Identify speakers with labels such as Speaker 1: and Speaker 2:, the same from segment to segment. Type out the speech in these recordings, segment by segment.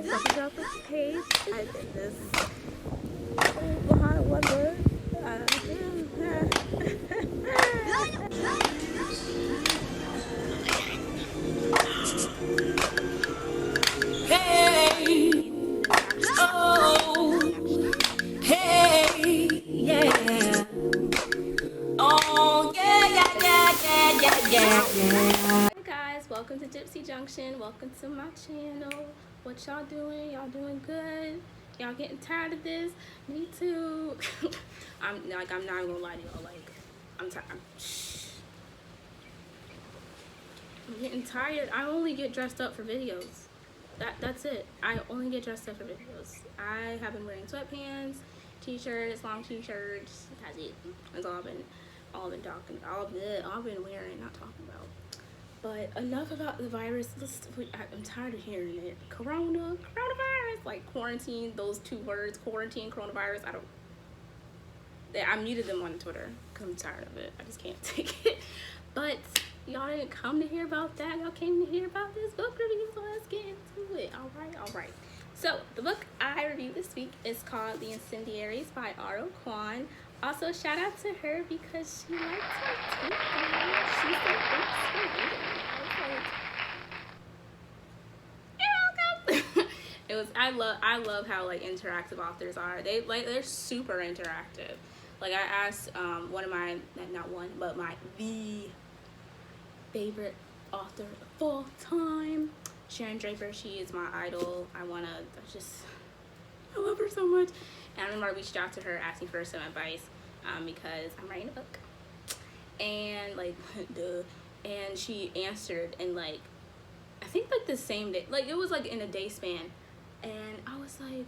Speaker 1: guys, welcome to our first page. I did this behind one word.
Speaker 2: Hey, oh, hey, yeah. Oh, yeah.
Speaker 1: Hi guys, welcome to Gypsy Junction. Welcome to my channel. What y'all doing? Y'all doing good? Y'all getting tired of this? Me too. I'm not gonna lie to y'all. Like, I'm tired. I'm getting tired. I only get dressed up for videos. That's it. I only get dressed up for videos. I have been wearing sweatpants, t-shirts, long t-shirts. That's it. That's all I've been talking. All I've been wearing, not talking about. But enough about the virus. I'm tired of hearing it. Coronavirus, like quarantine. Those two words, quarantine, coronavirus. I muted them on Twitter because I'm tired of it. I just can't take it. But y'all didn't come to hear about that. Y'all came to hear about this book review, so let's get into it. All right. So the book I reviewed this week is called The Incendiaries by Kwon. Also, shout out to her because she liked my tweet. She said thanks for reading. I was like, you're welcome. I love how like interactive authors are. They're super interactive. Like I asked the favorite author of all time, Sharon Draper. She is my idol. I love her so much. And I remember I reached out to her asking for some advice because I'm writing a book. And like, duh. And she answered in like, I think like the same day. Like it was like in a day span. And I was like,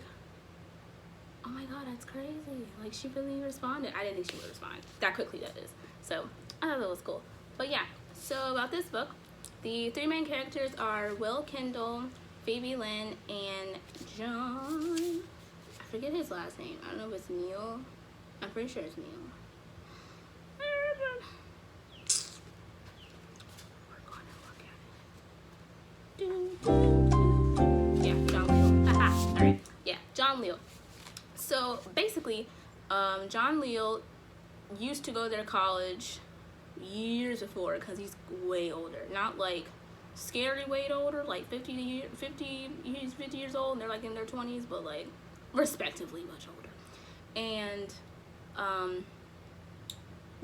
Speaker 1: oh my god, that's crazy. Like she really responded. I didn't think she would respond that quickly, that is. So I thought that was cool. But yeah, so about this book, the three main characters are Will Kendall, Phoebe Lynn, and John. I forget his last name. I don't know if it's Neil. I'm pretty sure it's Neil. We're gonna look at it. Yeah, John Leal. Haha. Alright. Yeah, John Leal. So basically, John Leal used to go to college years before because he's way older. Not like scary way older, like 50 years old and they're like in their 20s, but like respectively much older. And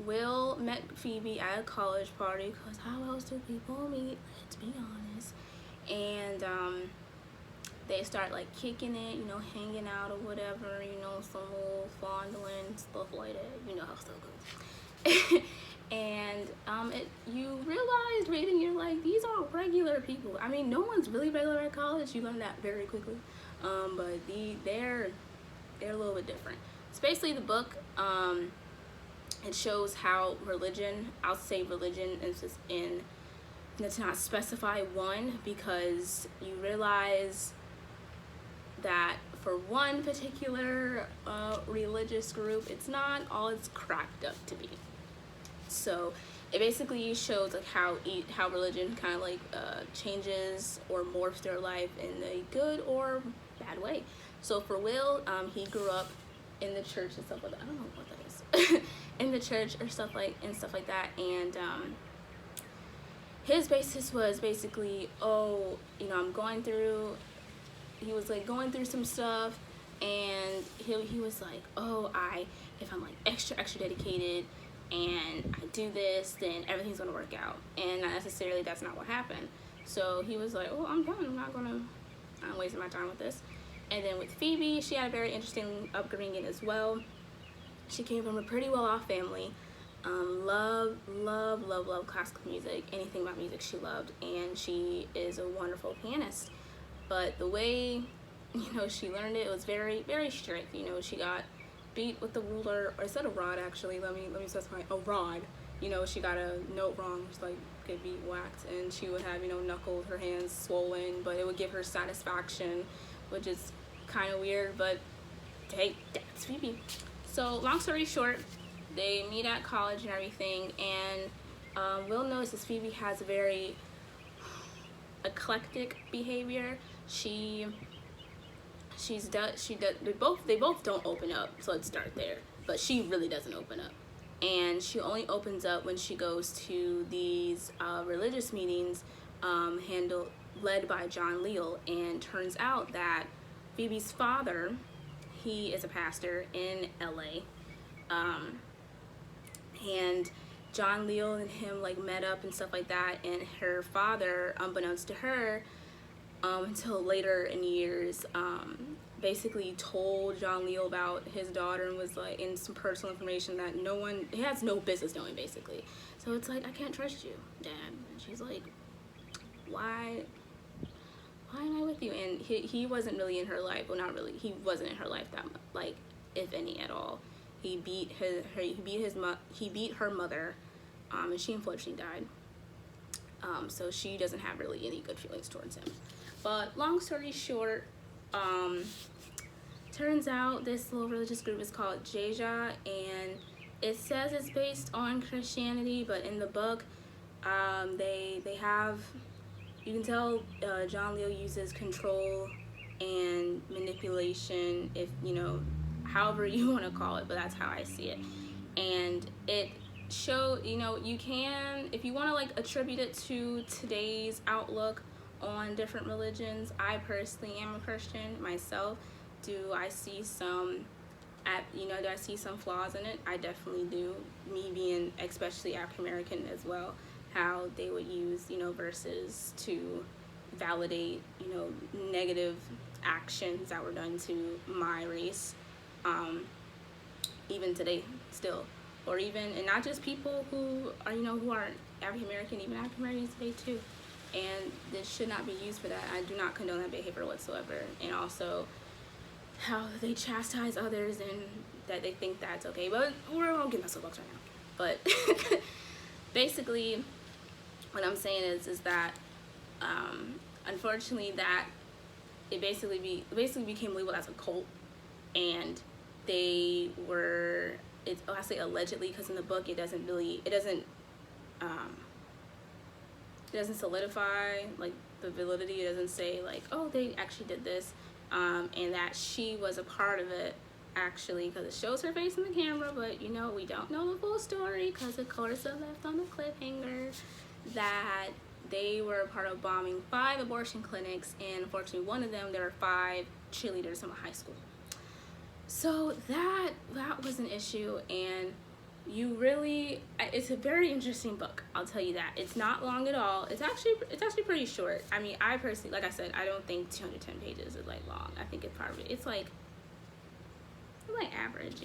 Speaker 1: Will met Phoebe at a college party because how else do people meet? Let's be honest. And they start like kicking it, you know, hanging out or whatever, you know, some little fondling, stuff like that. You know how stuff goes. And you realize reading, you're like, these aren't regular people. I mean, no one's really regular at college. You learn that very quickly. But they're a little bit different. It's basically the book. It shows how religion, I'll say religion is just in, let's not specify one, because you realize that for one particular religious group, it's not all it's cracked up to be. So it basically shows like how religion kind of like changes or morphs their life in a good or bad way. So for Will, he grew up in the church and stuff like that. I don't know what that is. In the church or stuff like that, and his basis was basically, oh, you know, he was like going through some stuff, and he was like, oh, if I'm like extra dedicated and I do this, then everything's gonna work out. And not necessarily, that's not what happened. So he was like, oh, I'm done. I'm wasting my time with this. And then with Phoebe, she had a very interesting upbringing as well. She came from a pretty well-off family. Love classical music. Anything about music she loved, and she is a wonderful pianist. But the way, you know, she learned it was very, very strict. You know, she got beat with the ruler, or instead of rod, actually, let me specify, a rod. You know, she got a note wrong, just like get beat, whacked, and she would have, you know, knuckles, her hands swollen, but it would give her satisfaction, which is kind of weird, but hey, that's Phoebe. So long story short, they meet at college and everything, and Will notices Phoebe has a very eclectic behavior. She they both don't open up, so let's start there. But she really doesn't open up, and she only opens up when she goes to these religious meetings led by John Leal. And turns out that Phoebe's father, he is a pastor in LA, and John Leal and him like met up and stuff like that. And her father, unbeknownst to her, until later in years, basically told John Leal about his daughter and was like in some personal information that he has no business knowing, basically. So it's like, I can't trust you, Dad. And she's like, why am I with you? And he wasn't really in her life. Well, not really. He wasn't in her life that much, like, if any at all. He beat her mother, and she unfortunately died. So she doesn't have really any good feelings towards him. But long story short, turns out this little religious group is called Jeja, and it says it's based on Christianity, but in the book, they have, you can tell John Leal uses control and manipulation, if however you want to call it, but that's how I see it. And it show, you can, if you want to like attribute it to today's outlook on different religions. I personally am a Christian myself. Do I see some flaws in it? I definitely do. Me being especially African American as well, how they would use verses to validate negative actions that were done to my race, even today still, or even, and not just people who are who aren't African American, even African Americans today too. And this should not be used for that. I do not condone that behavior whatsoever. And also how they chastise others and that they think that's okay. But we won't get my soapbox right now. But basically what I'm saying is that unfortunately that it basically became labeled as a cult. And they were, I say allegedly, because in the book it doesn't solidify like the validity. It doesn't say like, oh, they actually did this, and that she was a part of it actually, because it shows her face in the camera, but we don't know the full story, because of course it left on the cliffhanger that they were a part of bombing 5 abortion clinics, and unfortunately one of them, there were 5 cheerleaders from a high school. So that was an issue. And it's a very interesting book, I'll tell you that. It's not long at all. It's actually pretty short. I mean, I personally, like I said, I don't think 210 pages is like long. I think it's like average,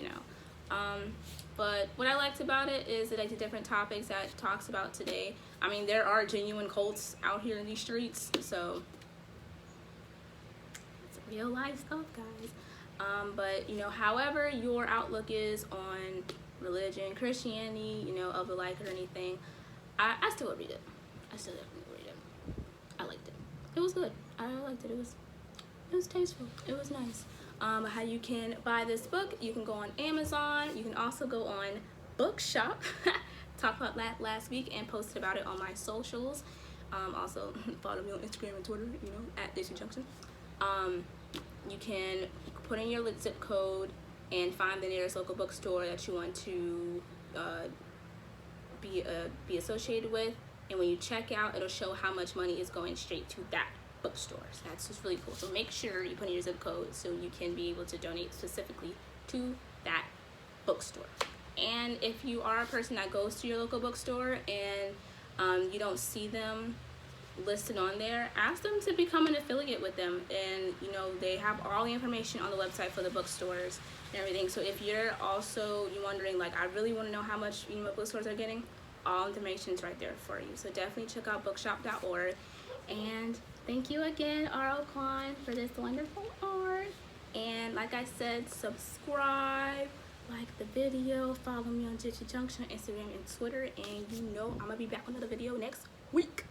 Speaker 1: but what I liked about it is that the different topics that it talks about today. I mean, there are genuine cults out here in these streets, so it's real life stuff, guys. But however your outlook is on religion, Christianity, of the like or anything, I still would read it. I still definitely would read it. I liked it. It was good. I liked it. It was tasteful. It was nice. How you can buy this book, you can go on Amazon. You can also go on Bookshop. Talked about that last week and posted about it on my socials. Also follow me on Instagram and Twitter, at Daisy Junction. You can put in your zip code and find the nearest local bookstore that you want to be associated with, and when you check out, it'll show how much money is going straight to that bookstore. So that's just really cool. So make sure you put in your zip code so you can be able to donate specifically to that bookstore. And if you are a person that goes to your local bookstore and you don't see them listed on there, ask them to become an affiliate with them. And they have all the information on the website for the bookstores and everything. So if you're wondering, like, I really want to know how much bookstores are getting, all information is right there for you. So definitely check out bookshop.org. And thank you again, R.O. Kwon, for this wonderful art. And like I said, subscribe, like the video, follow me on Daisy Junction, Instagram and Twitter, and I'm gonna be back with another video next week.